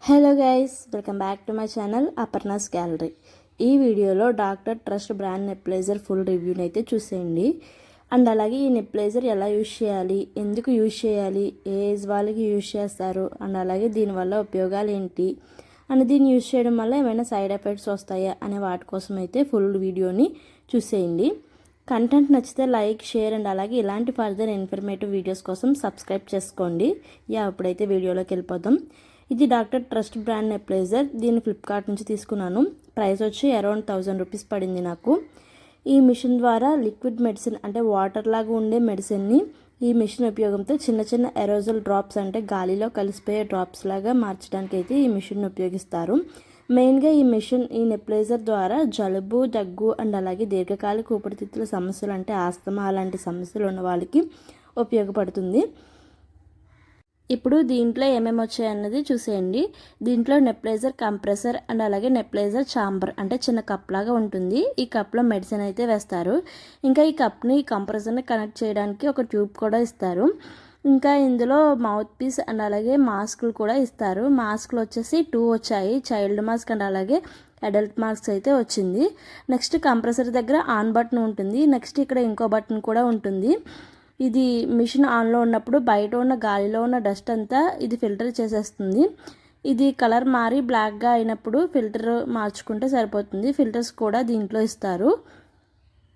Hello guys, welcome back to my channel Aparna's gallery. ఈ వీడియోలో doctor trust brand nebulizer full రివ్యూని అయితే చూసేయండి. అండ్ అలాగే ఈ నెప్లైజర్ ఎలా యూజ్ చేయాలి, ఎందుకు యూజ్ చేయాలి, ఏ ఏజ్ వాళ్ళకి యూజ్ చేస్తారు, అండ్ అలాగే దీనివల్ల ఉపయోగాలు ఏంటి, అండ్ దీన్ని యూజ్ చేయడం వల్ల ఏమైనా సైడ్ ఎఫెక్ట్స్ వస్తాయా అనే వాటి కోసం అయితే ఫుల్ వీడియోని చూసేయండి. కంటెంట్ నచ్చితే లైక్, షేర్ అండ్ అలాగే ఇలాంటి ఫర్దర్ ఇన్ఫర్మేటివ్ వీడియోస్ కోసం సబ్స్క్రైబ్ చేసుకోండి. ఇప్పుడైతే వీడియోలోకి వెళ్ళిపోదాం. ఇది డాక్టర్ ట్రస్ట్ బ్రాండ్ నెప్లైజర్. దీన్ని ఫ్లిప్కార్ట్ నుంచి తీసుకున్నాను. ప్రైస్ వచ్చి అరౌండ్ 1000 రూపీస్ పడింది నాకు. ఈ మిషన్ ద్వారా లిక్విడ్ మెడిసిన్ అంటే వాటర్ లాగా ఉండే మెడిసిన్ని ఈ మిషన్ ఉపయోగంతో చిన్న చిన్న ఎరోజల్ డ్రాప్స్ అంటే గాలిలో కలిసిపోయే డ్రాప్స్ లాగా మార్చడానికి అయితే ఈ మిషన్ ఉపయోగిస్తారు. మెయిన్గా ఈ నెప్లైజర్ ద్వారా జలుబు, దగ్గు అండ్ అలాగే దీర్ఘకాలిక ఊపిరితిత్తుల సమస్యలు అంటే ఆస్తమా అలాంటి సమస్యలు ఉన్న వాళ్ళకి ఉపయోగపడుతుంది. ఇప్పుడు దీంట్లో ఏమేమి వచ్చాయన్నది చూసేయండి. దీంట్లో నెప్లైజర్ కంప్రెసర్ అండ్ అలాగే నెప్లైజర్ ఛాంబర్ అంటే చిన్న కప్ లాగా ఉంటుంది. ఈ కప్లో మెడిసిన్ అయితే వేస్తారు. ఇంకా ఈ కప్ని కంప్రెసర్ని కనెక్ట్ చేయడానికి ఒక ట్యూబ్ కూడా ఇస్తారు. ఇంకా ఇందులో మౌత్ పీస్ అండ్ అలాగే మాస్కులు కూడా ఇస్తారు. మాస్కులు వచ్చేసి 2 వచ్చాయి, చైల్డ్ మాస్క్ అండ్ అలాగే అడల్ట్ మాస్క్ అయితే వచ్చింది. నెక్స్ట్ కంప్రెసర్ దగ్గర ఆన్ బటన్ ఉంటుంది. నెక్స్ట్ ఇక్కడ ఇంకో బటన్ కూడా ఉంటుంది. ఇది మిషన్ ఆన్లో ఉన్నప్పుడు బయట ఉన్న గాలిలో ఉన్న డస్ట్ అంతా ఇది ఫిల్టర్ చేసేస్తుంది. ఇది కలర్ మారి బ్లాక్గా అయినప్పుడు ఫిల్టర్ మార్చుకుంటే సరిపోతుంది. ఫిల్టర్స్ కూడా దీంట్లో ఇస్తారు.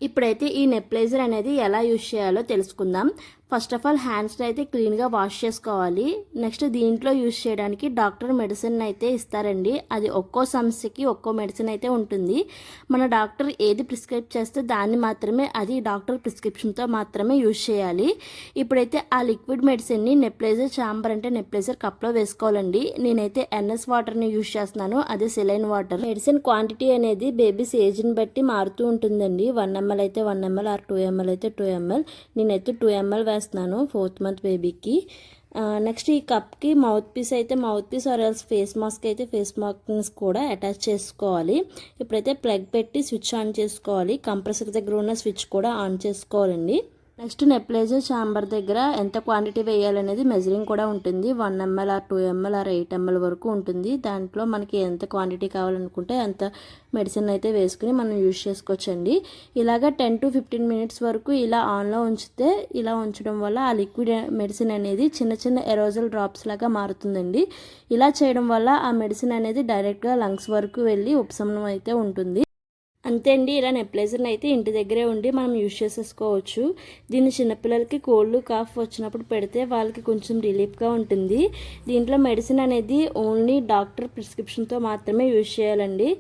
ఇప్పుడైతే ఈ నెప్లైజర్ అనేది ఎలా యూజ్ చేయాలో తెలుసుకుందాం. ఫస్ట్ ఆఫ్ ఆల్ హ్యాండ్స్ని అయితే క్లీన్గా వాష్ చేసుకోవాలి. నెక్స్ట్ దీంట్లో యూజ్ చేయడానికి డాక్టర్ మెడిసిన్ అయితే ఇస్తారండి. అది ఒక్కో సమస్యకి ఒక్కో మెడిసిన్ అయితే ఉంటుంది. మన డాక్టర్ ఏది ప్రిస్క్రైబ్ చేస్తే దాన్ని మాత్రమే అది డాక్టర్ ప్రిస్క్రిప్షన్తో మాత్రమే యూజ్ చేయాలి. ఇప్పుడైతే ఆ లిక్విడ్ మెడిసిన్ని నెప్లైజర్ ఛాంబర్ అంటే నెప్లైజర్ కప్లో వేసుకోవాలండి. నేనైతే NS వాటర్ని యూజ్ చేస్తున్నాను, అదే సెలైన్ వాటర్. మెడిసిన్ క్వాంటిటీ అనేది బేబీస్ ఏజ్ని బట్టి మారుతూ ఉంటుందండి. 1 ml అయితే 1 ml ఆర్ 2 ml అయితే 2 ml. నేనైతే 2 ml వేస్తున్నాను 4th మంత్ బేబీకి. నెక్స్ట్ ఈ కప్కి మౌత్ పీస్ అయితే mouth piece or else face mask అయితే ఫేస్ మాస్క్ కూడా అటాచ్ చేసుకోవాలి. ఇప్పుడైతే ప్లగ్ పెట్టి స్విచ్ ఆన్ చేసుకోవాలి. కంప్రెసర్ దగ్గర ఉన్న స్విచ్ కూడా ఆన్ చేసుకోవాలండి. నెక్స్ట్ నెప్లైజర్ ఛాంబర్ దగ్గర ఎంత క్వాంటిటీ వేయాలనేది మెజరింగ్ కూడా ఉంటుంది. 1 ml or 2 ml or 8 ml వరకు ఉంటుంది. దాంట్లో మనకి ఎంత క్వాంటిటీ కావాలనుకుంటే అంత మెడిసిన్ అయితే వేసుకుని మనం యూజ్ చేసుకోవచ్చండి. ఇలాగ 10 to 15 మినిట్స్ వరకు ఇలా ఆన్లో ఉంచితే, ఇలా ఉంచడం వల్ల ఆ లిక్విడ్ మెడిసిన్ అనేది చిన్న చిన్న ఎరోజల్ డ్రాప్స్ లాగా మారుతుందండి. ఇలా చేయడం వల్ల ఆ మెడిసిన్ అనేది డైరెక్ట్గా లంగ్స్ వరకు వెళ్ళి ఉపశమనం అయితే ఉంటుంది. అంతే అండి. ఇలా నెప్లైజర్ని అయితే ఇంటి దగ్గరే ఉండి మనం యూజ్ చేసేసుకోవచ్చు. దీన్ని చిన్నపిల్లలకి కోల్డ్, కాఫ్ వచ్చినప్పుడు పెడితే వాళ్ళకి కొంచెం రిలీఫ్గా ఉంటుంది. దీంట్లో మెడిసిన్ అనేది ఓన్లీ డాక్టర్ ప్రిస్క్రిప్షన్తో మాత్రమే యూజ్ చేయాలండి.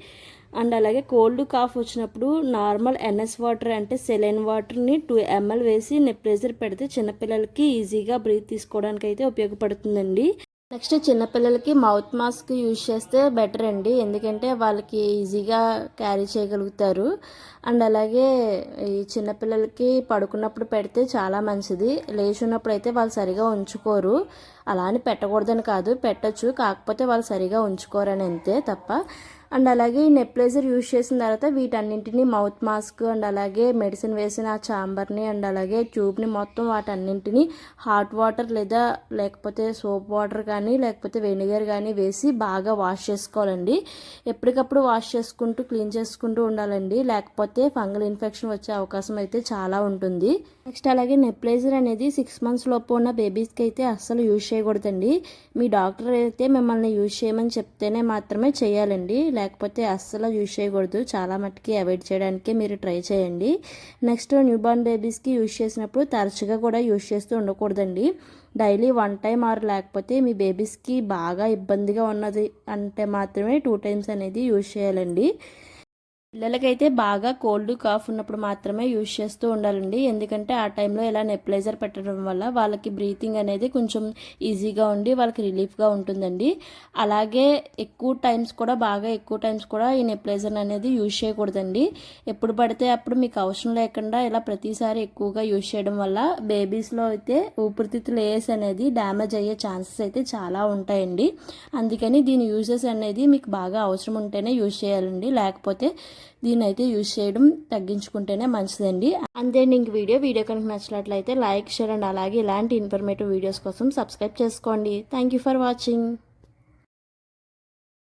అండ్ అలాగే కోల్డ్, కాఫ్ వచ్చినప్పుడు నార్మల్ NS వాటర్ అంటే సెలైన్ వాటర్ని 2 ml వేసి నెప్లైజర్ పెడితే చిన్నపిల్లలకి ఈజీగా బ్రీత్ తీసుకోవడానికి అయితే ఉపయోగపడుతుందండి. నెక్స్ట్ చిన్నపిల్లలకి మౌత్ మాస్క్ యూజ్ చేస్తే బెటర్ అండి. ఎందుకంటే వాళ్ళకి ఈజీగా క్యారీ చేయగలుగుతారు. అండ్ అలాగే ఈ చిన్నపిల్లలకి పడుకున్నప్పుడు పెడితే చాలా మంచిది. లేచున్నప్పుడు అయితే వాళ్ళు సరిగా ఉంచుకోరు. అలా అని పెట్టకూడదని కాదు, పెట్టచ్చు, కాకపోతే వాళ్ళు సరిగా ఉంచుకోరని అంతే తప్ప. అండ్ అలాగే ఈ నెప్లైజర్ యూజ్ చేసిన తర్వాత వీటన్నింటినీ మౌత్ మాస్క్ అండ్ అలాగే మెడిసిన్ వేసిన ఆ ఛాంబర్ని అండ్ అలాగే ట్యూబ్ని మొత్తం వాటన్నింటినీ హాట్ వాటర్ లేకపోతే సోప్ వాటర్ కానీ లేకపోతే వెనిగర్ కానీ వేసి బాగా వాష్ చేసుకోవాలండి. ఎప్పటికప్పుడు వాష్ చేసుకుంటూ క్లీన్ చేసుకుంటూ ఉండాలండి. లేకపోతే ఫంగల్ ఇన్ఫెక్షన్ వచ్చే అవకాశం అయితే చాలా ఉంటుంది. నెక్స్ట్ అలాగే నెప్లైజర్ అనేది 6 months లోపు ఉన్న బేబీస్కి అయితే అస్సలు యూజ్ చేయకూడదండి. మీ డాక్టర్ అయితే మిమ్మల్ని యూజ్ చేయమని చెప్తేనే మాత్రమే చేయాలండి. లేకపోతే అస్సలు యూజ్ చేయకూడదు. చాలా మట్టుకి అవాయిడ్ చేయడానికే మీరు ట్రై చేయండి. నెక్స్ట్ న్యూబార్న్ బేబీస్కి యూజ్ చేసినప్పుడు తరచుగా కూడా యూజ్ చేస్తూ ఉండకూడదండి. డైలీ 1 time ఆర్ లేకపోతే మీ బేబీస్కి బాగా ఇబ్బందిగా ఉన్నది అంటే మాత్రమే 2 times అనేది యూజ్ చేయాలండి. పిల్లలకైతే బాగా కోల్డ్, కాఫ్ ఉన్నప్పుడు మాత్రమే యూజ్ చేస్తూ ఉండాలండి. ఎందుకంటే ఆ టైంలో ఇలా నెప్లైజర్ పెట్టడం వల్ల వాళ్ళకి బ్రీతింగ్ అనేది కొంచెం ఈజీగా ఉండి వాళ్ళకి రిలీఫ్గా ఉంటుందండి. అలాగే ఎక్కువ టైమ్స్ కూడా ఈ నెప్లైజర్ అనేది యూజ్ చేయకూడదండి. ఎప్పుడు పడితే అప్పుడు మీకు అవసరం లేకుండా ఇలా ప్రతిసారి ఎక్కువగా యూజ్ చేయడం వల్ల బేబీస్లో అయితే ఊపిరితిత్తుల లేయర్స్ అనేది డ్యామేజ్ అయ్యే ఛాన్సెస్ అయితే చాలా ఉంటాయండి. అందుకని దీని యూజెస్ అనేది మీకు బాగా అవసరం ఉంటేనే యూజ్ చేయాలండి. లేకపోతే దీన్ని అయితే యూజ్ చేయడం తగ్గించుకుంటేనే మంచిదండి. అంతే ఇంక వీడియో కనుక నచ్చినట్లయితే లైక్, షేర్ అండ్ అలాగే ఇలాంటి ఇన్ఫర్మేటివ్ వీడియోస్ కోసం సబ్స్క్రైబ్ చేసుకోండి. Thank you for watching.